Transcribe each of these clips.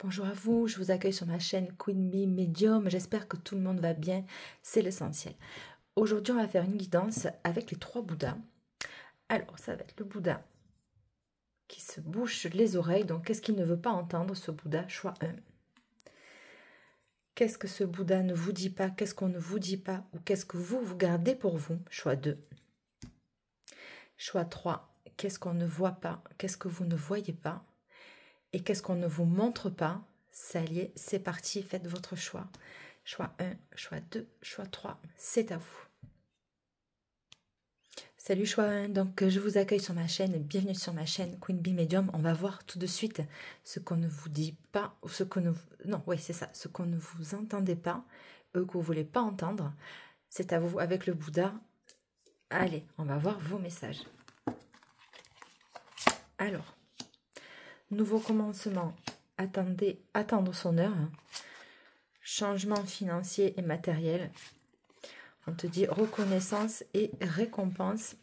Bonjour à vous, je vous accueille sur ma chaîne Queen Bee Medium. J'espère que tout le monde va bien, c'est l'essentiel. Aujourd'hui, on va faire une guidance avec les 3 Bouddhas. Alors, ça va être le Bouddha qui se bouche les oreilles. Donc, qu'est-ce qu'il ne veut pas entendre, ce Bouddha? Choix 1. Qu'est-ce que ce Bouddha ne vous dit pas? Qu'est-ce qu'on ne vous dit pas? Ou qu'est-ce que vous gardez pour vous? Choix 2. Choix 3. Qu'est-ce qu'on ne voit pas? Qu'est-ce que vous ne voyez pas? Et qu'est-ce qu'on ne vous montre pas? Ça y est, c'est parti, faites votre choix. Choix 1, choix 2, choix 3, c'est à vous. Salut choix 1, donc je vous accueille sur ma chaîne, bienvenue sur ma chaîne Queen Bee Medium. On va voir tout de suite ce qu'on ne vous dit pas, ou ce qu'on ne vous... Non, oui, c'est ça, ce qu'on ne vous entendez pas, que vous ne voulez pas entendre. C'est à vous avec le Bouddha. Allez, on va voir vos messages. Alors, nouveau commencement, attendre son heure. Changement financier et matériel. On te dit reconnaissance et récompense.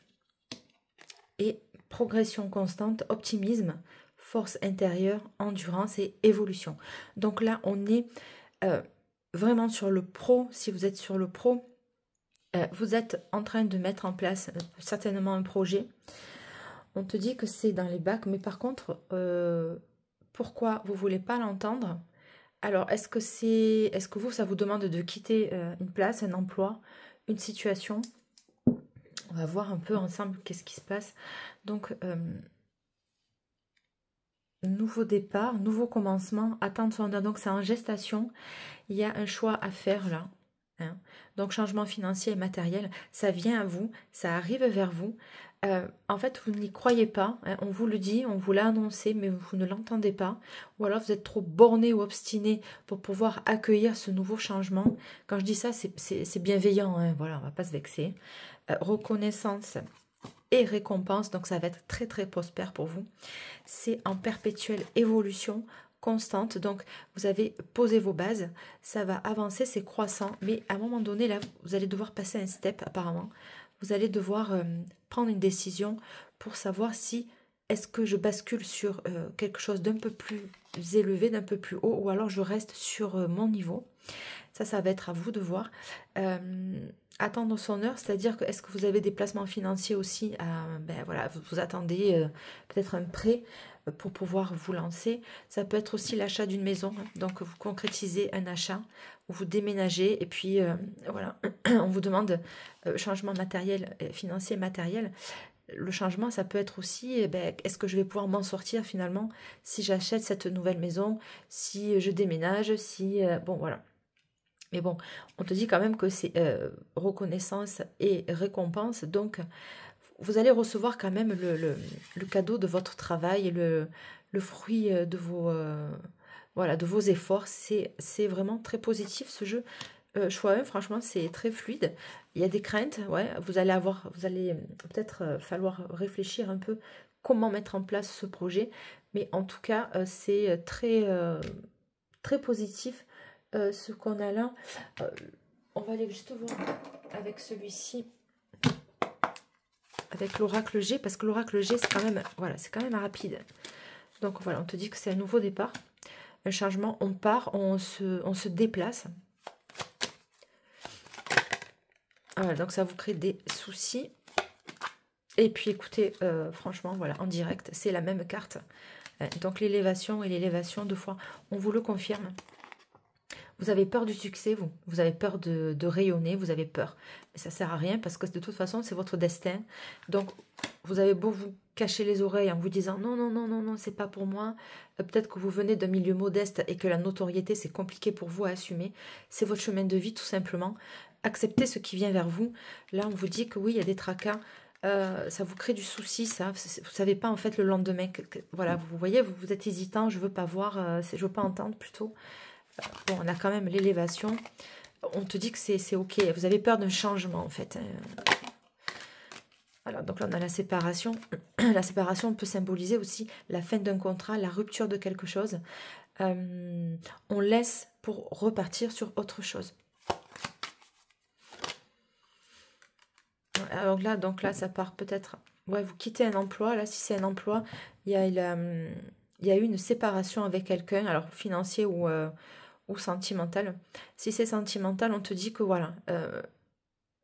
Et progression constante, optimisme, force intérieure, endurance et évolution. Donc là, on est vraiment sur le pro. Si vous êtes sur le pro, vous êtes en train de mettre en place certainement un projet. On te dit que c'est dans les bacs, mais par contre, pourquoi vous ne voulez pas l'entendre? Alors, est-ce que vous, ça vous demande de quitter une place, un emploi, une situation? On va voir un peu ensemble qu'est-ce qui se passe. Donc, nouveau départ, nouveau commencement, attendre son heure. Donc, c'est en gestation. Il y a un choix à faire là. Hein. Donc, changement financier et matériel, ça vient à vous, ça arrive vers vous. En fait, vous n'y croyez pas, hein, on vous le dit, on vous l'a annoncé, mais vous ne l'entendez pas. Ou alors, vous êtes trop borné ou obstiné pour pouvoir accueillir ce nouveau changement. Quand je dis ça, c'est bienveillant, hein, voilà, on ne va pas se vexer. Reconnaissance et récompense, donc ça va être très très prospère pour vous. C'est en perpétuelle évolution constante, donc vous avez posé vos bases, ça va avancer, c'est croissant, mais à un moment donné, là, vous allez devoir passer un step apparemment. Vous allez devoir prendre une décision pour savoir si est-ce que je bascule sur quelque chose d'un peu plus élevé, d'un peu plus haut, ou alors je reste sur mon niveau. Ça va être à vous de voir. Attendre son heure, c'est-à-dire que est-ce que vous avez des placements financiers aussi? Ben voilà, vous attendez peut-être un prêt pour pouvoir vous lancer. Ça peut être aussi l'achat d'une maison, hein. Donc vous concrétisez un achat, ou vous déménagez et puis voilà, on vous demande changement matériel, financier matériel. Le changement, ça peut être aussi, est-ce que je vais pouvoir m'en sortir finalement si j'achète cette nouvelle maison, si je déménage, si... bon, voilà. Mais bon, on te dit quand même que c'est reconnaissance et récompense. Donc, vous allez recevoir quand même le cadeau de votre travail, le fruit de vos, voilà, de vos efforts. C'est vraiment très positif ce jeu. Choix 1, franchement, c'est très fluide. Il y a des craintes, ouais. Vous allez peut-être falloir réfléchir un peu comment mettre en place ce projet. Mais en tout cas, c'est très positif ce qu'on a là. On va aller juste voir avec celui-ci, avec l'oracle G, parce que l'oracle G, c'est quand même, voilà, c'est quand même rapide. Donc voilà, on te dit que c'est un nouveau départ, un changement, on part, on se déplace. Voilà, donc ça vous crée des soucis. Et puis écoutez, franchement, voilà, en direct, c'est la même carte. Donc l'élévation et l'élévation, 2 fois, on vous le confirme. Vous avez peur du succès, vous avez peur de rayonner, vous avez peur. Mais ça ne sert à rien parce que de toute façon, c'est votre destin. Donc, vous avez beau vous cacher les oreilles en vous disant non, non, non, non, non, c'est pas pour moi. Peut-être que vous venez d'un milieu modeste et que la notoriété, c'est compliqué pour vous à assumer. C'est votre chemin de vie, tout simplement. Acceptez ce qui vient vers vous. Là, on vous dit que oui, il y a des tracas. Ça vous crée du souci, ça. Vous ne savez pas, en fait, le lendemain. Voilà, vous voyez, vous êtes hésitant. Je ne veux pas voir, je ne veux pas entendre, plutôt. Bon, on a quand même l'élévation. On te dit que c'est ok. Vous avez peur d'un changement, en fait. Voilà, donc là, on a la séparation. La séparation peut symboliser aussi la fin d'un contrat, la rupture de quelque chose. On laisse pour repartir sur autre chose. Donc là, ça part peut-être... Ouais, vous quittez un emploi. Là, si c'est un emploi, il il y a eu une séparation avec quelqu'un, alors financier ou sentimental. Si c'est sentimental, on te dit que voilà,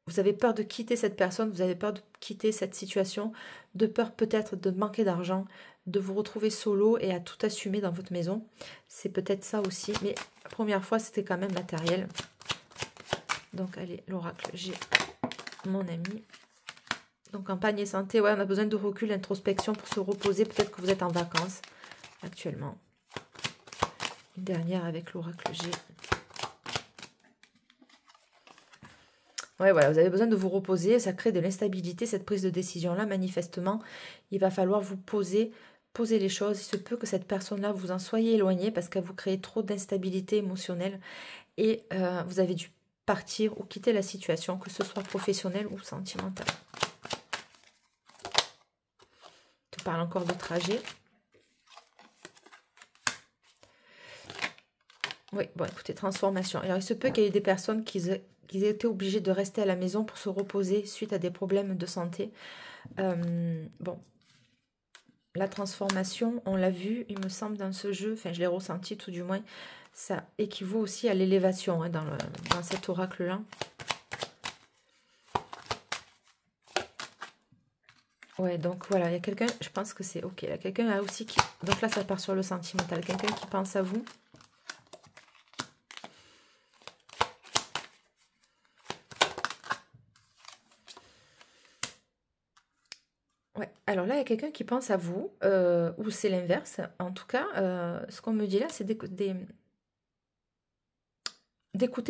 vous avez peur de quitter cette personne, vous avez peur de quitter cette situation, de peur peut-être de manquer d'argent, de vous retrouver solo et à tout assumer dans votre maison. C'est peut-être ça aussi, mais la première fois, c'était quand même matériel. Donc, allez, l'oracle, j'ai mon ami. Donc, campagne et santé, ouais, on a besoin de recul, d'introspection pour se reposer. Peut-être que vous êtes en vacances actuellement. Une dernière avec l'oracle G. Ouais, voilà, vous avez besoin de vous reposer, ça crée de l'instabilité, cette prise de décision-là, manifestement, il va falloir vous poser les choses. Il se peut que cette personne-là, vous en soyez éloigné parce qu'elle vous crée trop d'instabilité émotionnelle et vous avez dû partir ou quitter la situation, que ce soit professionnel ou sentimental. Je te parle encore de trajet. Oui, bon, écoutez, transformation. Alors, il se peut qu'il y ait des personnes qui aient été obligées de rester à la maison pour se reposer suite à des problèmes de santé. Bon, la transformation, on l'a vu, il me semble, dans ce jeu, enfin, je l'ai ressenti tout du moins, ça équivaut aussi à l'élévation hein, dans cet oracle-là. Ouais, donc voilà, il y a quelqu'un, je pense que c'est ok. Il y a quelqu'un là aussi qui... Donc là, ça part sur le sentimental. Quelqu'un qui pense à vous. Ouais, alors là, il y a quelqu'un qui pense à vous, ou c'est l'inverse. En tout cas, ce qu'on me dit là, c'est d'écouter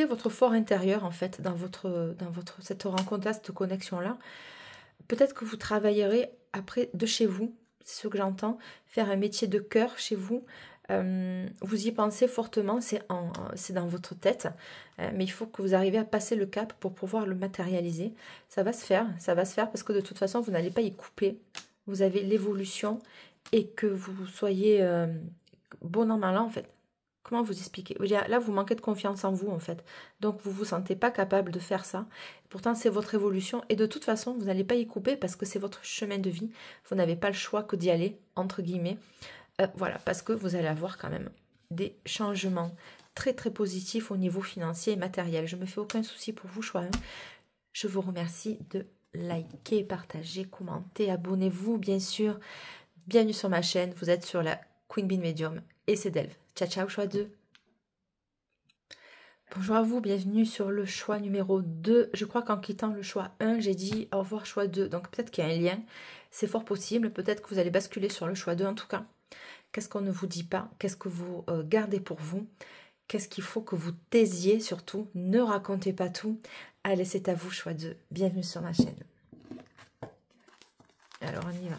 votre fort intérieur, en fait, dans cette rencontre-là, cette connexion-là. Peut-être que vous travaillerez après de chez vous, c'est ce que j'entends, faire un métier de cœur chez vous. Vous y pensez fortement, c'est dans votre tête, mais il faut que vous arriviez à passer le cap pour pouvoir le matérialiser. Ça va se faire parce que de toute façon, vous n'allez pas y couper. Vous avez l'évolution et que vous soyez bon an, mal an, en fait. Comment vous expliquer? Là, vous manquez de confiance en vous, en fait. Donc, vous ne vous sentez pas capable de faire ça. Pourtant, c'est votre évolution. Et de toute façon, vous n'allez pas y couper parce que c'est votre chemin de vie. Vous n'avez pas le choix que d'y aller, entre guillemets. Voilà, parce que vous allez avoir quand même des changements très, très positifs au niveau financier et matériel. Je ne me fais aucun souci pour vous, choix 1. Je vous remercie de liker, partager, commenter, abonnez-vous, bien sûr. Bienvenue sur ma chaîne. Vous êtes sur la Queen Bee Medium et c'est Delve. Ciao, ciao, choix 2. Bonjour à vous, bienvenue sur le choix numéro 2. Je crois qu'en quittant le choix 1, j'ai dit au revoir choix 2. Donc peut-être qu'il y a un lien, c'est fort possible. Peut-être que vous allez basculer sur le choix 2 en tout cas. Qu'est-ce qu'on ne vous dit pas? Qu'est-ce que vous gardez pour vous? Qu'est-ce qu'il faut que vous taisiez surtout? Ne racontez pas tout. Allez, c'est à vous, choix 2. Bienvenue sur ma chaîne. Alors, on y va.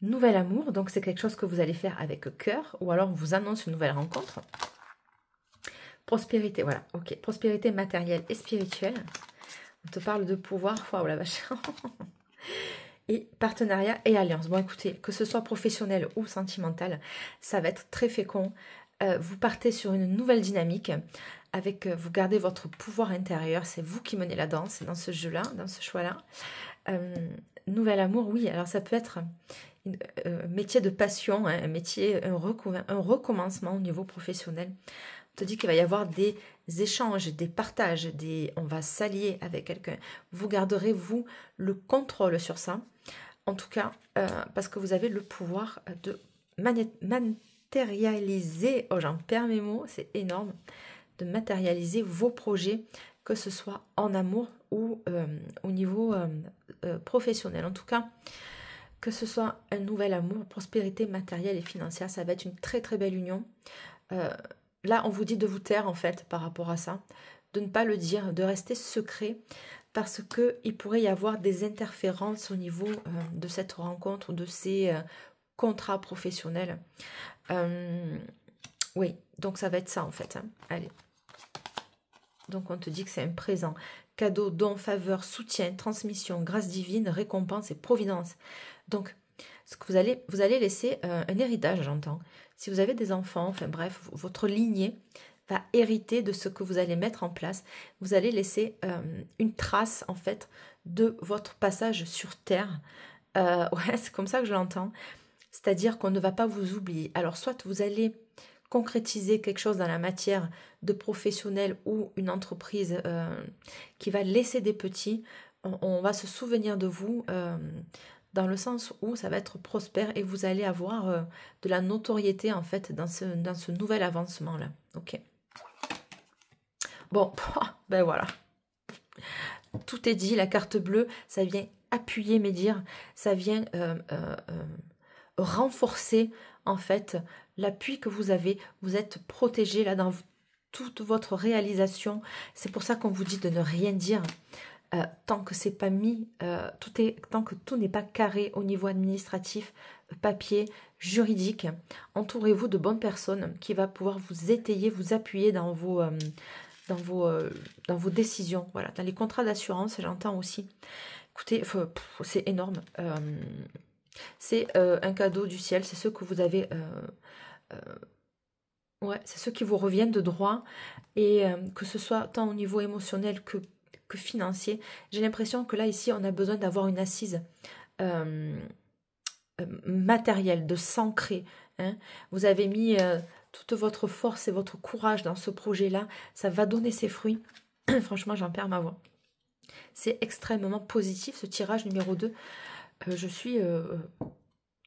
Nouvel amour, donc c'est quelque chose que vous allez faire avec cœur, ou alors on vous annonce une nouvelle rencontre. Prospérité, voilà, ok. Prospérité matérielle et spirituelle. On te parle de pouvoir, waouh la vache. Et partenariat et alliance. Bon, écoutez, que ce soit professionnel ou sentimental, ça va être très fécond. Vous partez sur une nouvelle dynamique. Vous gardez votre pouvoir intérieur. C'est vous qui menez la danse dans ce jeu-là, dans ce choix-là. Nouvel amour, oui. Alors, ça peut être un métier de passion, hein, un recommencement au niveau professionnel. On te dit qu'il va y avoir des échanges, des partages, on va s'allier avec quelqu'un. Vous garderez, vous, le contrôle sur ça. En tout cas, parce que vous avez le pouvoir de matérialiser, oh j'en perds mes mots, c'est énorme, de matérialiser vos projets, que ce soit en amour ou au niveau professionnel. En tout cas, que ce soit un nouvel amour, prospérité matérielle et financière, ça va être une très très belle union. Là, on vous dit de vous taire en fait par rapport à ça, de ne pas le dire, de rester secret parce qu'il pourrait y avoir des interférences au niveau de cette rencontre, de ces contrats professionnels. Oui, donc ça va être ça en fait. Hein. Allez. Donc on te dit que c'est un présent. Cadeau, don, faveur, soutien, transmission, grâce divine, récompense et providence. Donc, ce que vous allez laisser un héritage, j'entends. Si vous avez des enfants, enfin bref, votre lignée va hériter de ce que vous allez mettre en place. Vous allez laisser une trace, en fait, de votre passage sur Terre. Ouais, c'est comme ça que je l'entends. C'est-à-dire qu'on ne va pas vous oublier. Alors, soit vous allez concrétiser quelque chose dans la matière de professionnel ou une entreprise qui va laisser des petits, on va se souvenir de vous dans le sens où ça va être prospère et vous allez avoir de la notoriété en fait dans ce nouvel avancement-là. Ok. Bon, ben voilà. Tout est dit, la carte bleue, ça vient appuyer mes dires, ça vient renforcer en fait l'appui que vous avez. Vous êtes protégé là dans toute votre réalisation. C'est pour ça qu'on vous dit de ne rien dire tant que c'est pas mis, tant que tout n'est pas carré au niveau administratif, papier, juridique. Entourez-vous de bonnes personnes qui va pouvoir vous étayer, vous appuyer dans vos décisions. Voilà, dans les contrats d'assurance, j'entends aussi. Écoutez, c'est énorme. C'est un cadeau du ciel, c'est ce que vous avez... ouais, c'est ceux qui vous reviennent de droit. Et que ce soit tant au niveau émotionnel que financier. J'ai l'impression que là, ici, on a besoin d'avoir une assise matérielle, de s'ancrer. Hein. Vous avez mis... toute votre force et votre courage dans ce projet-là, ça va donner ses fruits. Franchement, j'en perds ma voix. C'est extrêmement positif, ce tirage numéro 2. Je suis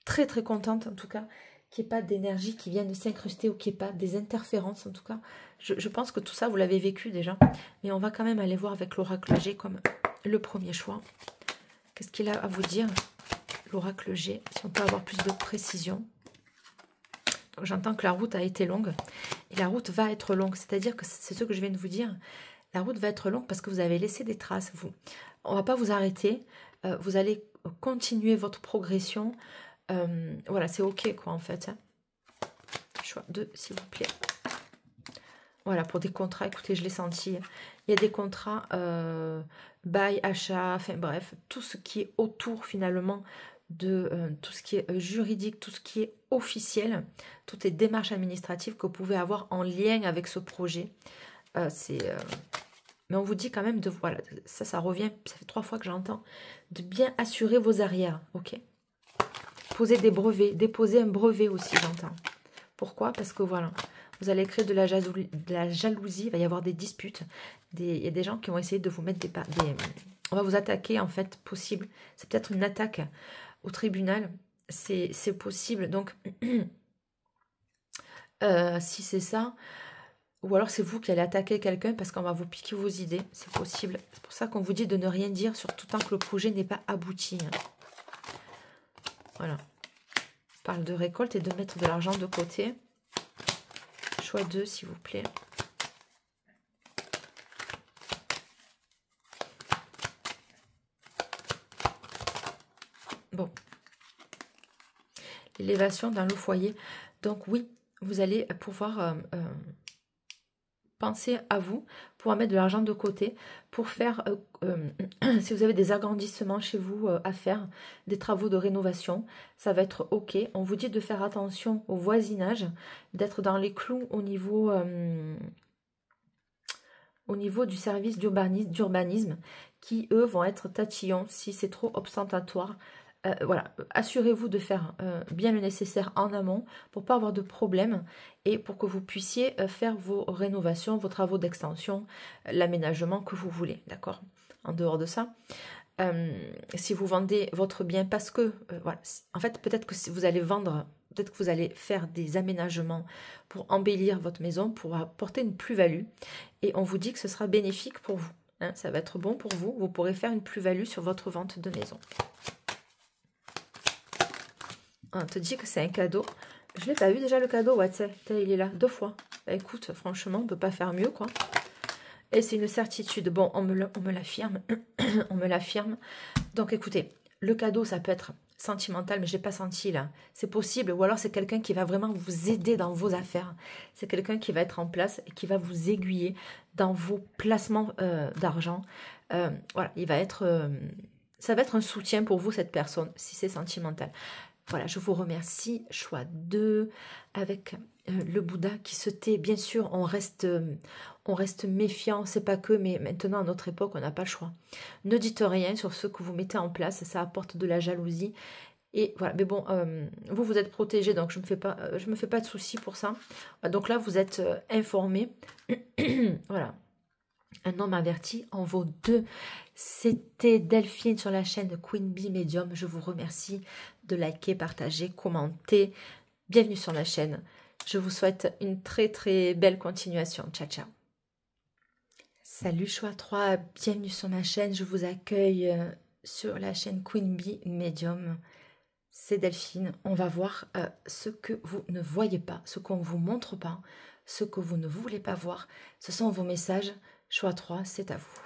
très très contente, en tout cas, qu'il n'y ait pas d'énergie qui vienne s'incruster ou qu'il n'y ait pas des interférences, en tout cas. Je pense que tout ça, vous l'avez vécu déjà. Mais on va quand même aller voir avec l'oracle G comme le premier choix. Qu'est-ce qu'il a à vous dire, l'oracle G, si on peut avoir plus de précision. J'entends que la route a été longue et la route va être longue. C'est-à-dire que c'est ce que je viens de vous dire. La route va être longue parce que vous avez laissé des traces. On ne va pas vous arrêter. Vous allez continuer votre progression. Voilà, c'est OK quoi en fait. Hein. Choix 2, s'il vous plaît. Voilà, pour des contrats, écoutez, je l'ai senti. Il y a des contrats bail, achat, enfin bref, tout ce qui est autour finalement de tout ce qui est juridique, tout ce qui est officiel, toutes les démarches administratives que vous pouvez avoir en lien avec ce projet. Mais on vous dit quand même de... Voilà, ça revient, ça fait 3 fois que j'entends, de bien assurer vos arrières, ok. Poser des brevets, déposer un brevet aussi, j'entends. Pourquoi? Parce que voilà, vous allez créer de la jalousie, il va y avoir des disputes, il y a des gens qui vont essayer de vous mettre on va vous attaquer en fait, possible. C'est peut-être une attaque au tribunal, c'est possible. Donc, si c'est ça, ou alors c'est vous qui allez attaquer quelqu'un parce qu'on va vous piquer vos idées, c'est possible. C'est pour ça qu'on vous dit de ne rien dire, surtout tant que le projet n'est pas abouti. Voilà. On parle de récolte et de mettre de l'argent de côté. Choix 2, s'il vous plaît. Bon. L'élévation dans le foyer. Donc oui, vous allez pouvoir penser à vous, pouvoir mettre de l'argent de côté pour faire, si vous avez des agrandissements chez vous à faire, des travaux de rénovation, ça va être OK. On vous dit de faire attention au voisinage, d'être dans les clous au niveau du service d'urbanisme qui, eux, vont être tatillons si c'est trop ostentatoire. Voilà, assurez-vous de faire bien le nécessaire en amont pour ne pas avoir de problème et pour que vous puissiez faire vos rénovations, vos travaux d'extension, l'aménagement que vous voulez, d'accord? En dehors de ça, si vous vendez votre bien parce que, voilà, en fait, peut-être que si vous allez vendre, peut-être que vous allez faire des aménagements pour embellir votre maison, pour apporter une plus-value et on vous dit que ce sera bénéfique pour vous. Hein, ça va être bon pour vous, vous pourrez faire une plus-value sur votre vente de maison. On te dit que c'est un cadeau. Je ne l'ai pas vu déjà le cadeau. Ouais, il est là 2 fois. Bah, écoute, franchement, on ne peut pas faire mieux, quoi. Et c'est une certitude. Bon, on me l'affirme. On me l'affirme. Donc, écoutez, le cadeau, ça peut être sentimental, mais je ne l'ai pas senti, là. C'est possible. Ou alors, c'est quelqu'un qui va vraiment vous aider dans vos affaires. C'est quelqu'un qui va être en place et qui va vous aiguiller dans vos placements d'argent. Voilà, il va être... ça va être un soutien pour vous, cette personne, si c'est sentimental. Voilà, je vous remercie. Choix 2 avec le Bouddha qui se tait. Bien sûr, on reste méfiant, c'est pas que, mais maintenant, à notre époque, on n'a pas le choix. Ne dites rien sur ce que vous mettez en place, ça apporte de la jalousie. Et voilà, mais bon, vous êtes protégé, donc je me fais pas de soucis pour ça. Donc là, vous êtes informé. Voilà. Un homme averti en vaut 2. C'était Delphine sur la chaîne Queen Bee Medium. Je vous remercie de liker, partager, commenter. Bienvenue sur la chaîne. Je vous souhaite une très très belle continuation. Ciao, ciao. Salut choix 3, bienvenue sur ma chaîne. Je vous accueille sur la chaîne Queen Bee Medium. C'est Delphine. On va voir ce que vous ne voyez pas, ce qu'on ne vous montre pas, ce que vous ne voulez pas voir. Ce sont vos messages. Choix 3, c'est à vous.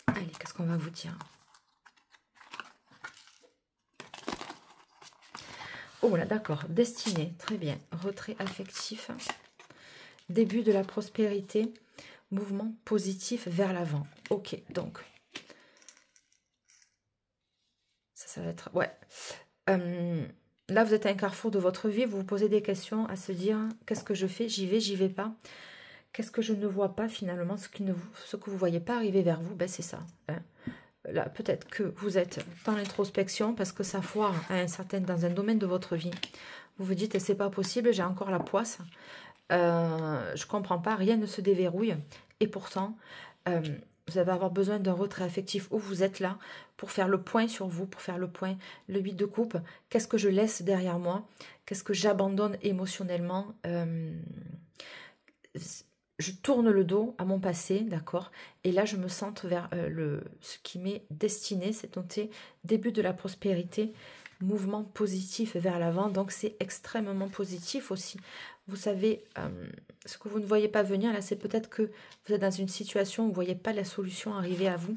Allez, qu'est-ce qu'on va vous dire? Oh là, d'accord. Destinée, très bien. Retrait affectif. Début de la prospérité. Mouvement positif vers l'avant. Ok, donc. Ça va être... Ouais. Là, vous êtes à un carrefour de votre vie. Vous vous posez des questions à se dire, qu'est-ce que je fais? J'y vais pas. Qu'est-ce que je ne vois pas finalement? Ce que vous ne voyez pas arriver vers vous, ben c'est ça. Hein. Là, peut-être que vous êtes dans l'introspection parce que ça foire dans un domaine de votre vie. Vous vous dites, c'est pas possible, j'ai encore la poisse. Je comprends pas, rien ne se déverrouille. Et pourtant, vous allez avoir besoin d'un retrait affectif où vous êtes là pour faire le point sur vous, pour faire le point. Le 8 de coupe, qu'est-ce que je laisse derrière moi? Qu'est-ce que j'abandonne émotionnellement? Je tourne le dos à mon passé, d'accord? Et là, je me centre vers ce qui m'est destiné, c'est noté début de la prospérité, mouvement positif vers l'avant. Donc, c'est extrêmement positif aussi. Vous savez, ce que vous ne voyez pas venir, là, c'est peut-être que vous êtes dans une situation où vous ne voyez pas la solution arriver à vous.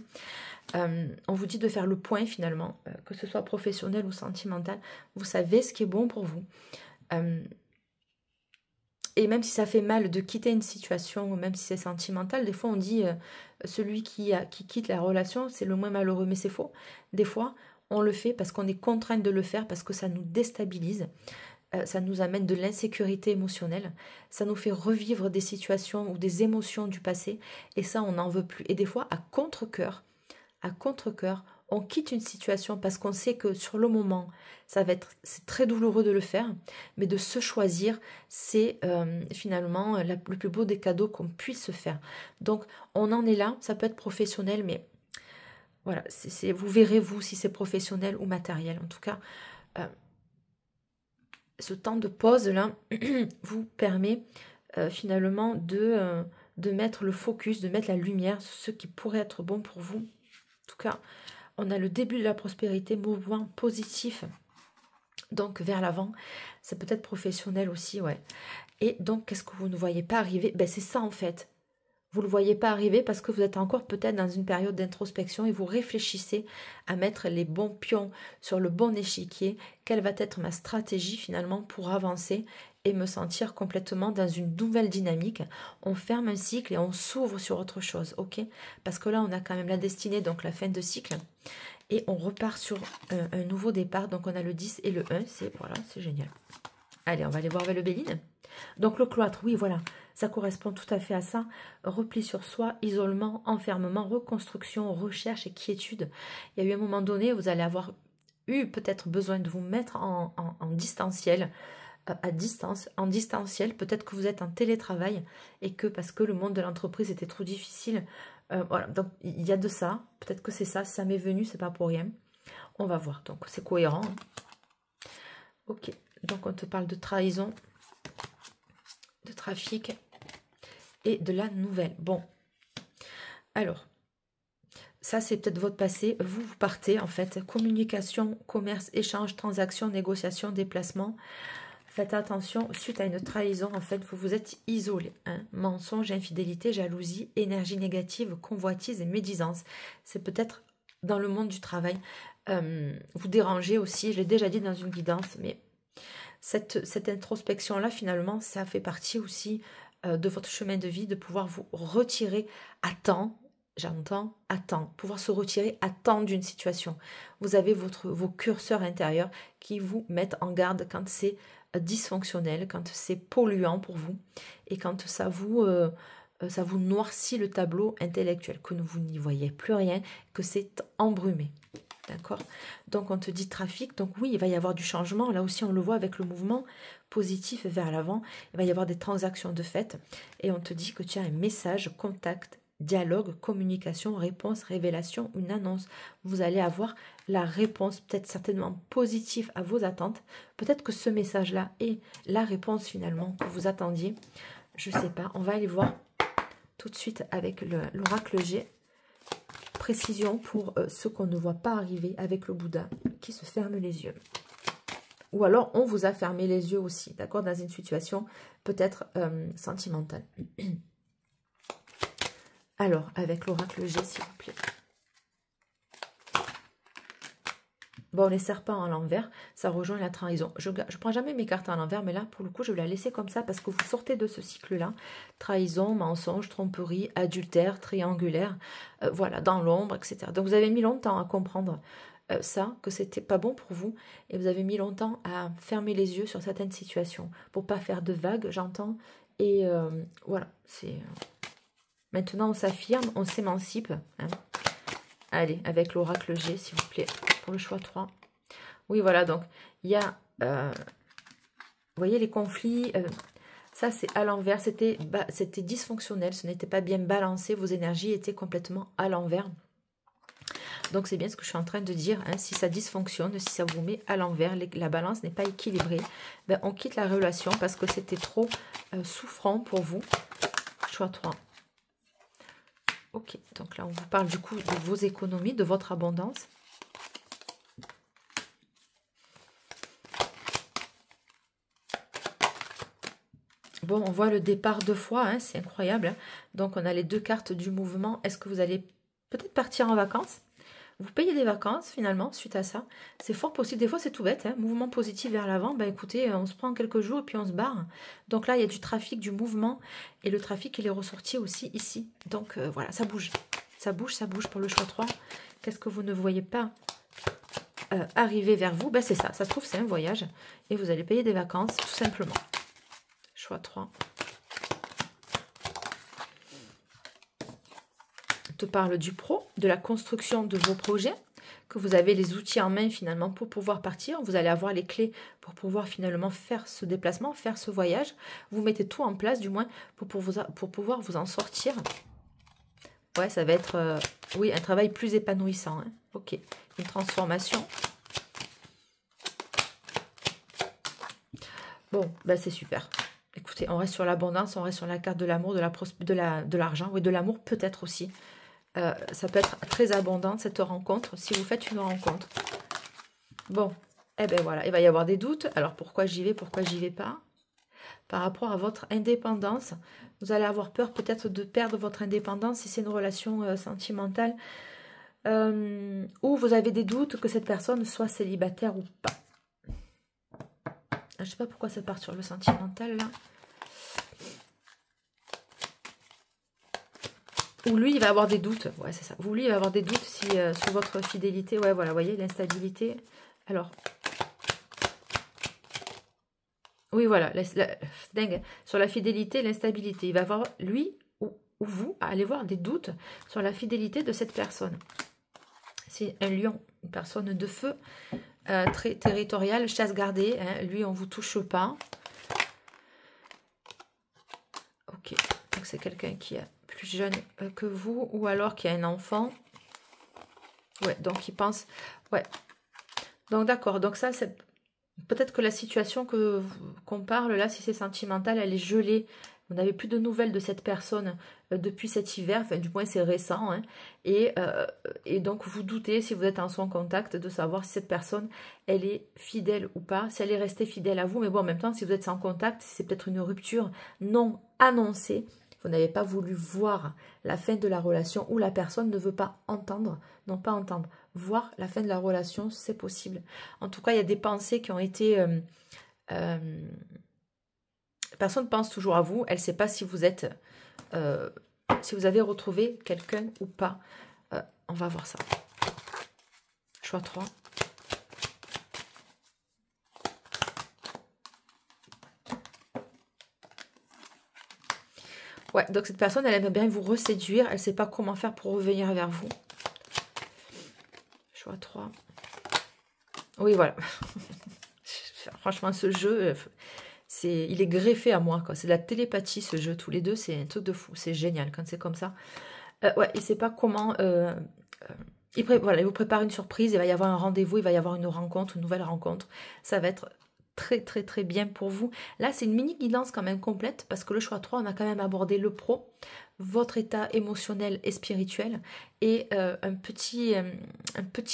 On vous dit de faire le point, finalement, que ce soit professionnel ou sentimental. Vous savez ce qui est bon pour vous. Et même si ça fait mal de quitter une situation, ou même si c'est sentimental, des fois on dit celui qui quitte la relation, c'est le moins malheureux, mais c'est faux. Des fois, on le fait parce qu'on est contraint de le faire, parce que ça nous déstabilise, ça nous amène de l'insécurité émotionnelle, ça nous fait revivre des situations ou des émotions du passé, et ça, on n'en veut plus. Et des fois, à contre-cœur, on quitte une situation parce qu'on sait que sur le moment, c'est très douloureux de le faire, mais de se choisir, c'est finalement le plus beau des cadeaux qu'on puisse se faire. Donc, on en est là, ça peut être professionnel, mais voilà, vous verrez vous si c'est professionnel ou matériel. En tout cas, ce temps de pause là vous permet finalement de mettre le focus, de mettre la lumière sur ce qui pourrait être bon pour vous. En tout cas, on a le début de la prospérité, mouvement positif, donc vers l'avant. C'est peut-être professionnel aussi, ouais. Et donc, qu'est-ce que vous ne voyez pas arriver? Ben, c'est ça en fait. Vous ne le voyez pas arriver parce que vous êtes encore peut-être dans une période d'introspection et vous réfléchissez à mettre les bons pions sur le bon échiquier. Quelle va être ma stratégie finalement pour avancer et me sentir complètement dans une nouvelle dynamique? On ferme un cycle et on s'ouvre sur autre chose, ok? Parce que là, on a quand même la destinée, donc la fin de cycle. Et on repart sur un nouveau départ. Donc, on a le 10 et le 1. Voilà, c'est génial. Allez, on va aller voir avec le Béline. Donc, le cloître, oui, voilà. Ça correspond tout à fait à ça. Repli sur soi, isolement, enfermement, reconstruction, recherche et quiétude. Il y a eu un moment donné, vous allez avoir eu peut-être besoin de vous mettre en distanciel, à distance, en distanciel. Peut-être que vous êtes en télétravail et que parce que le monde de l'entreprise était trop difficile. Voilà, donc il y a de ça. Peut-être que c'est ça. Si ça m'est venu, c'est pas pour rien. On va voir. Donc c'est cohérent. Hein. Ok. Donc on te parle de trahison, de trafic et de la nouvelle. Bon. Alors, ça c'est peut-être votre passé. Vous partez en fait. Communication, commerce, échange, transaction, négociation, déplacement. Faites attention, suite à une trahison, en fait, vous vous êtes isolé. Hein. Mensonge, infidélité, jalousie, énergie négative, convoitise et médisance. C'est peut-être dans le monde du travail. Vous dérangez aussi, je l'ai déjà dit dans une guidance, mais cette introspection-là, finalement, ça fait partie aussi de votre chemin de vie, de pouvoir vous retirer à temps j'entends à temps, pouvoir se retirer à temps d'une situation. Vous avez vos curseurs intérieurs qui vous mettent en garde quand c'est dysfonctionnel, quand c'est polluant pour vous et quand ça vous noircit le tableau intellectuel, que vous n'y voyez plus rien, que c'est embrumé. D'accord? Donc on te dit trafic, donc oui, il va y avoir du changement. Là aussi, on le voit avec le mouvement positif vers l'avant. Il va y avoir des transactions de fait. Et on te dit que tu as un message, contact, dialogue, communication, réponse, révélation, une annonce. Vous allez avoir la réponse, peut-être certainement positive à vos attentes. Peut-être que ce message-là est la réponse finalement que vous attendiez. Je ne sais pas. On va aller voir tout de suite avec l'oracle G. Précision pour ce qu'on ne voit pas arriver avec le Bouddha qui se ferme les yeux. Ou alors, on vous a fermé les yeux aussi, d'accord, dans une situation peut-être sentimentale. Alors, avec l'oracle G, s'il vous plaît. Bon, les serpents à l'envers, ça rejoint la trahison. Je ne prends jamais mes cartes à l'envers, mais là, pour le coup, je vais la laisser comme ça parce que vous sortez de ce cycle-là. Trahison, mensonge, tromperie, adultère, triangulaire, voilà, dans l'ombre, etc. Donc, vous avez mis longtemps à comprendre ça, que c'était pas bon pour vous. Et vous avez mis longtemps à fermer les yeux sur certaines situations pour pas faire de vagues, j'entends. Et voilà, c'est... Maintenant, on s'affirme, on s'émancipe. Hein. Allez, avec l'oracle G, s'il vous plaît, pour le choix 3. Oui, voilà, donc, il y a, vous voyez, les conflits, ça, c'est à l'envers, c'était dysfonctionnel, ce n'était pas bien balancé, vos énergies étaient complètement à l'envers. Donc, c'est bien ce que je suis en train de dire, hein, si ça dysfonctionne, si ça vous met à l'envers, la balance n'est pas équilibrée, ben, on quitte la relation parce que c'était trop souffrant pour vous. Choix 3. Ok, donc là, on vous parle du coup de vos économies, de votre abondance. Bon, on voit le départ 2 fois, hein, c'est incroyable. Hein. Donc, on a les 2 cartes du mouvement. Est-ce que vous allez peut-être partir en vacances? Vous payez des vacances, finalement, suite à ça. C'est fort possible. Des fois, c'est tout bête. Hein. Mouvement positif vers l'avant. Ben, écoutez, on se prend quelques jours et puis on se barre. Donc là, il y a du trafic, du mouvement. Et le trafic, il est ressorti aussi ici. Donc, voilà, ça bouge. Ça bouge pour le choix 3. Qu'est-ce que vous ne voyez pas arriver vers vous? Ben, c'est ça. Ça se trouve, c'est un voyage. Et vous allez payer des vacances, tout simplement. Choix 3. On te parle du pro, de la construction de vos projets, que vous avez les outils en main finalement pour pouvoir partir. Vous allez avoir les clés pour pouvoir finalement faire ce déplacement, faire ce voyage. Vous mettez tout en place du moins pour pouvoir vous en sortir. Ouais, ça va être oui, un travail plus épanouissant. Hein. Ok, une transformation. Bon, ben c'est super. Écoutez, on reste sur l'abondance, on reste sur la carte de l'amour, de l'argent, oui, de l'amour peut-être aussi. Ça peut être très abondant cette rencontre, si vous faites une rencontre. Bon, eh ben voilà, il va y avoir des doutes. Alors pourquoi j'y vais pas? Par rapport à votre indépendance, vous allez avoir peur peut-être de perdre votre indépendance si c'est une relation sentimentale. Ou vous avez des doutes que cette personne soit célibataire ou pas. Je ne sais pas pourquoi ça part sur le sentimental là. Ou lui, il va avoir des doutes. Ouais, c'est ça. Ou lui, il va avoir des doutes si, sur votre fidélité. Ouais, voilà, vous voyez, l'instabilité. Alors. Oui, voilà. Dingue. Sur la fidélité, l'instabilité. Il va avoir, lui ou vous, à aller voir des doutes sur la fidélité de cette personne. C'est un lion, une personne de feu, très territoriale, chasse gardée. Hein. Lui, on ne vous touche pas. Ok. Donc, c'est quelqu'un qui a plus jeune que vous, ou alors qui a un enfant. Ouais, donc il pense... Ouais. Donc d'accord, donc ça, c'est... Peut-être que la situation qu'on parle là, si c'est sentimental, elle est gelée. Vous n'avez plus de nouvelles de cette personne depuis cet hiver, enfin du moins c'est récent. Hein, et donc vous doutez, si vous êtes en son contact, de savoir si cette personne, elle est fidèle ou pas, si elle est restée fidèle à vous. Mais bon, en même temps, si vous êtes sans contact, c'est peut-être une rupture non annoncée. Vous n'avez pas voulu voir la fin de la relation ou la personne ne veut pas entendre, non pas entendre, voir la fin de la relation, c'est possible. En tout cas, il y a des pensées qui ont été... personne pense toujours à vous, elle ne sait pas si vous êtes Si vous avez retrouvé quelqu'un ou pas. On va voir ça. Choix 3. Ouais, donc cette personne, elle aime bien vous reséduire. Elle ne sait pas comment faire pour revenir vers vous. Choix 3. Oui, voilà. Franchement, ce jeu, il est greffé à moi. C'est de la télépathie, ce jeu. Tous les deux, c'est un truc de fou. C'est génial quand c'est comme ça. Ouais, il ne sait pas comment... voilà, il vous prépare une surprise. Il va y avoir un rendez-vous. Il va y avoir une rencontre, une nouvelle rencontre. Ça va être très, très, très bien pour vous. Là, c'est une mini-guidance quand même complète parce que le choix 3, on a quand même abordé le pro, votre état émotionnel et spirituel et un petit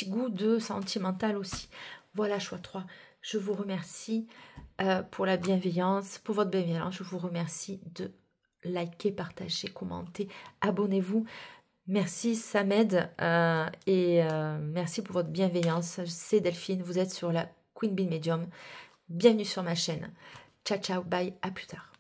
goût de sentimental aussi. Voilà, choix 3. Je vous remercie pour la bienveillance, pour votre bienveillance. Je vous remercie de liker, partager, commenter, abonnez-vous. Merci, ça m'aide merci pour votre bienveillance. C'est Delphine, vous êtes sur la Queen Bee Medium. Bienvenue sur ma chaîne. Ciao, ciao, bye, à plus tard.